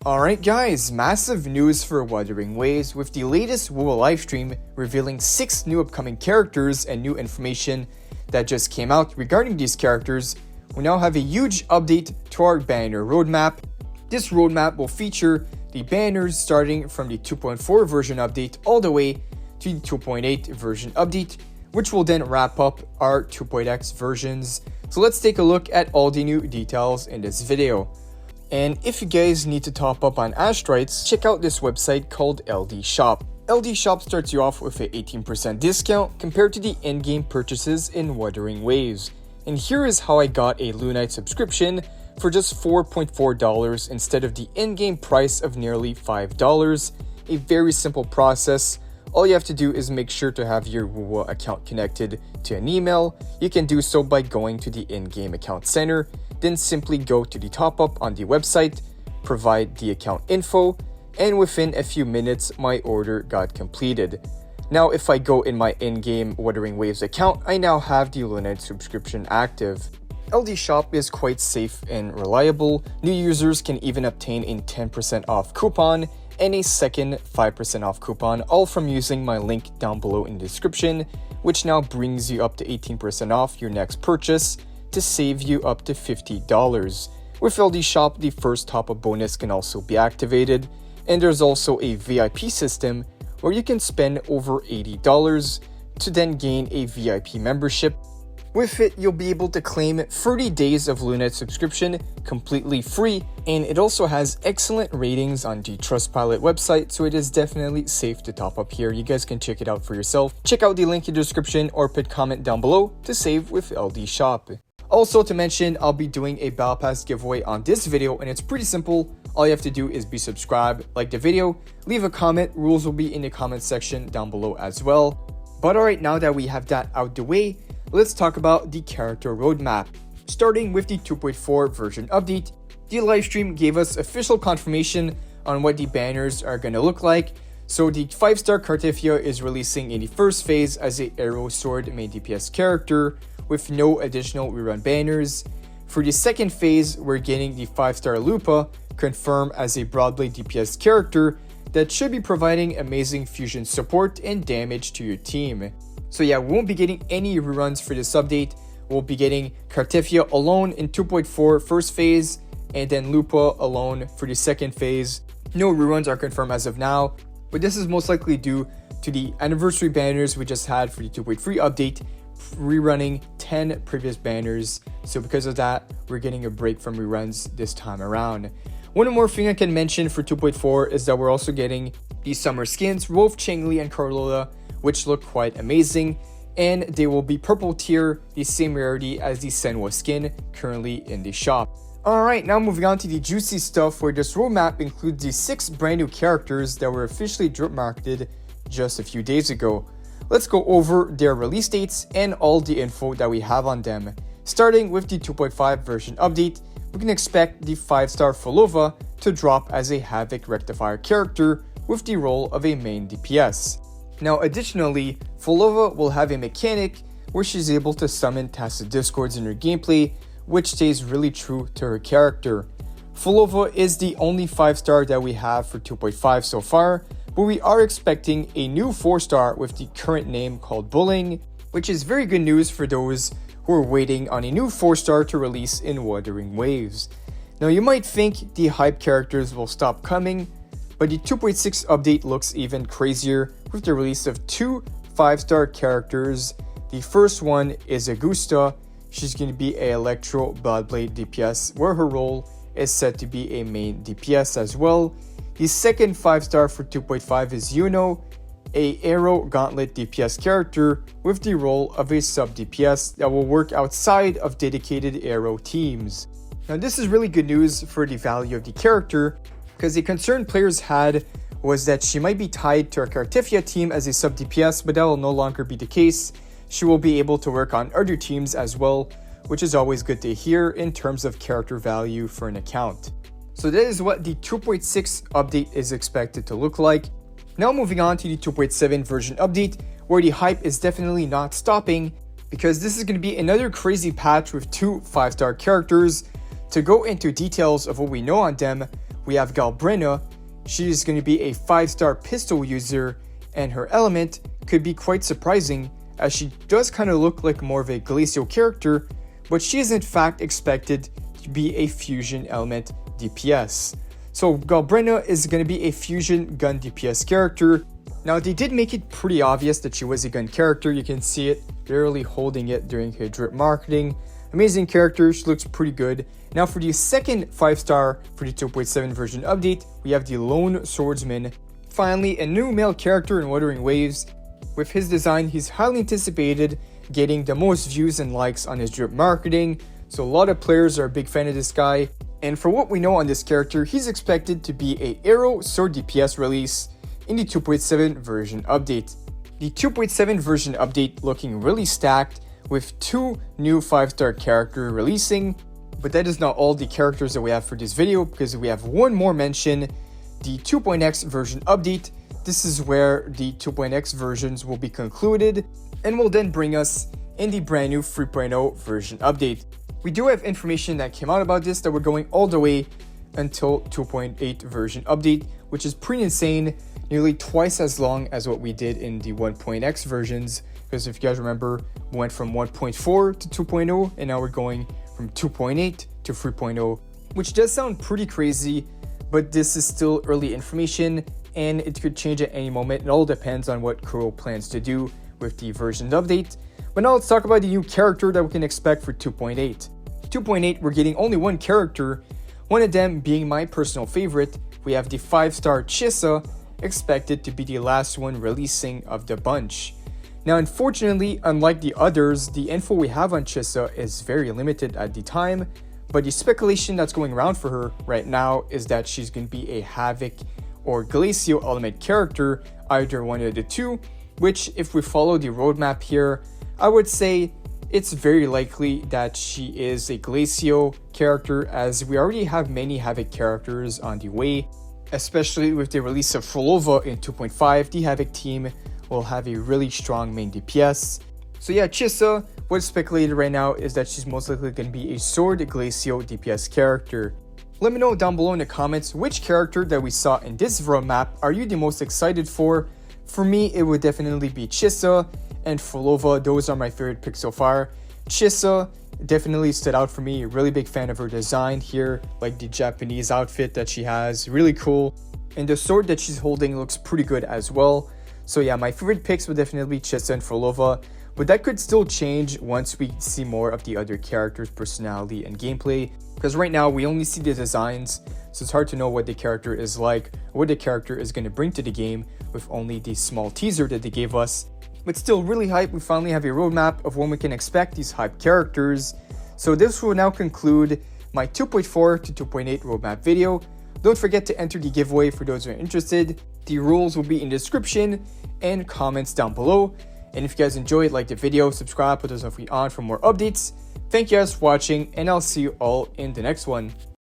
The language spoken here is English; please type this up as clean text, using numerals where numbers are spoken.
Alright guys, massive news for Wuthering Waves with the latest WUWA livestream revealing 6 new upcoming characters and new information that just came out regarding these characters. We now have a huge update to our banner roadmap. This roadmap will feature the banners starting from the 2.4 version update all the way to the 2.8 version update, which will then wrap up our 2.x versions. So let's take a look at all the new details in this video. And if you guys need to top up on asteroids, check out this website called LD Shop. LD Shop starts you off with an 18% discount compared to the in-game purchases in Wuthering Waves. And here is how I got a Lunite subscription for just $4.4 instead of the in-game price of nearly $5. A very simple process. All you have to do is make sure to have your WUWA account connected to an email. You can do so by going to the in-game account center, then simply go to the top up on the website, provide the account info, and within a few minutes my order got completed. Now if I go in my in-game Wuthering Waves account, I now have the Lunite subscription active. LD Shop is quite safe and reliable. New users can even obtain a 10% off coupon and a second 5% off coupon, all from using my link down below in the description, which now brings you up to 18% off your next purchase to save you up to $50. With LD Shop, the first top-up bonus can also be activated, and there's also a VIP system where you can spend over $80 to then gain a VIP membership. With it, you'll be able to claim 30 days of Lunite subscription completely free, and it also has excellent ratings on the Trustpilot website, so it is definitely safe to top up here. You guys can check it out for yourself. Check out the link in the description or put comment down below to save with LD Shop. Also to mention, I'll be doing a Battle Pass giveaway on this video, and it's pretty simple. All you have to do is be subscribed, like the video, leave a comment. Rules will be in the comment section down below as well. But alright, now that we have that out the way, let's talk about the character roadmap. Starting with the 2.4 version update, the livestream gave us official confirmation on what the banners are going to look like. So the 5-star Cartifia is releasing in the first phase as a Arrow Sword main DPS character with no additional rerun banners. For the second phase, we're getting the 5-star Lupa confirmed as a Broadblade DPS character that should be providing amazing fusion support and damage to your team. So yeah, we won't be getting any reruns for this update. We'll be getting Cartifia alone in 2.4 first phase, and then Lupa alone for the second phase. No reruns are confirmed as of now, but this is most likely due to the anniversary banners we just had for the 2.3 update, rerunning 10 previous banners. So because of that, we're getting a break from reruns this time around. One more thing I can mention for 2.4 is that we're also getting the summer skins, Wolf, Changli, and Carlotta, which look quite amazing, and they will be purple tier, the same rarity as the Senwa skin currently in the shop. Alright, now moving on to the juicy stuff, where this roadmap includes the 6 brand new characters that were officially drop marketed just a few days ago. Let's go over their release dates and all the info that we have on them. Starting with the 2.5 version update, we can expect the 5-star Folova to drop as a Havoc Rectifier character with the role of a main DPS. Now additionally, Folova will have a mechanic where she's able to summon tacit discords in her gameplay, which stays really true to her character. Folova is the only 5-star that we have for 2.5 so far, but we are expecting a new 4-star with the current name called Bullying, which is very good news for those who are waiting on a new 4-star to release in Wuthering Waves. Now you might think the hype characters will stop coming, but the 2.6 update looks even crazier with the release of 2 5-star characters. The first one is Augusta. She's going to be a Electro Bloodblade DPS, where her role is set to be a main DPS as well. The second 5-star for 2.5 is Yuno, a Arrow Gauntlet DPS character with the role of a sub DPS that will work outside of dedicated Arrow teams. Now this is really good news for the value of the character, because the concern players had was that she might be tied to our Cartifia team as a sub DPS, but that will no longer be the case. She will be able to work on other teams as well, which is always good to hear in terms of character value for an account. So that is what the 2.6 update is expected to look like. Now moving on to the 2.7 version update, where the hype is definitely not stopping, because this is going to be another crazy patch with 2 5-star characters. To go into details of what we know on them, we have Galbrina. She is going to be a 5-star pistol user, and her element could be quite surprising as she does kind of look like more of a Glacial character, but she is in fact expected to be a fusion element DPS. So Galbrina is going to be a fusion gun DPS character. Now they did make it pretty obvious that she was a gun character. You can see it barely holding it during her drip marketing. Amazing character, she looks pretty good. Now for the second 5-star for the 2.7 version update, we have the Lone Swordsman. Finally, a new male character in Wuthering Waves. With his design, he's highly anticipated, getting the most views and likes on his drip marketing. So a lot of players are a big fan of this guy. And for what we know on this character, he's expected to be a arrow sword DPS release in the 2.7 version update. The 2.7 version update looking really stacked with 2 new 5-star characters releasing. But that is not all the characters that we have for this video, because we have one more mention, the 2.x version update. This is where the 2.x versions will be concluded and will then bring us in the brand new 3.0 version update. We do have information that came out about this that we're going all the way until 2.8 version update, which is pretty insane, nearly twice as long as what we did in the 1.x versions. Because if you guys remember, we went from 1.4 to 2.0, and now we're going from 2.8 to 3.0, which does sound pretty crazy, but this is still early information and it could change at any moment. It all depends on what Kuro plans to do with the version update. But now let's talk about the new character that we can expect for 2.8. 2.8, we're getting only one character, one of them being my personal favorite. We have the 5-star Chissa, expected to be the last one releasing of the bunch. Now unfortunately, unlike the others, the info we have on Chissa is very limited at the time, but the speculation that's going around for her right now is that she's going to be a Havoc or Glacial element character, either one of the two, which if we follow the roadmap here, I would say it's very likely that she is a Glacial character, as we already have many Havoc characters on the way, especially with the release of Frolova in 2.5. The Havoc team will have a really strong main DPS. So yeah, Chissa, what's speculated right now is that she's most likely going to be a Sword Glacial DPS character. Let me know down below in the comments which character that we saw in this roadmap are you the most excited for. For me, it would definitely be Chissa and Frolova. Those are my favorite picks so far. Chissa definitely stood out for me. Really big fan of her design here, like the Japanese outfit that she has, really cool. And the sword that she's holding looks pretty good as well. So yeah, my favorite picks would definitely be Chissa and Frolova, but that could still change once we see more of the other characters' personality and gameplay, because right now we only see the designs, so it's hard to know what the character is like or what the character is going to bring to the game with only the small teaser that they gave us. But still really hype, we finally have a roadmap of when we can expect these hype characters. So this will now conclude my 2.4 to 2.8 roadmap video. Don't forget to enter the giveaway for those who are interested. The rules will be in the description and comments down below. And if you guys enjoyed, like the video, subscribe, put those notifications on for more updates. Thank you guys for watching, and I'll see you all in the next one.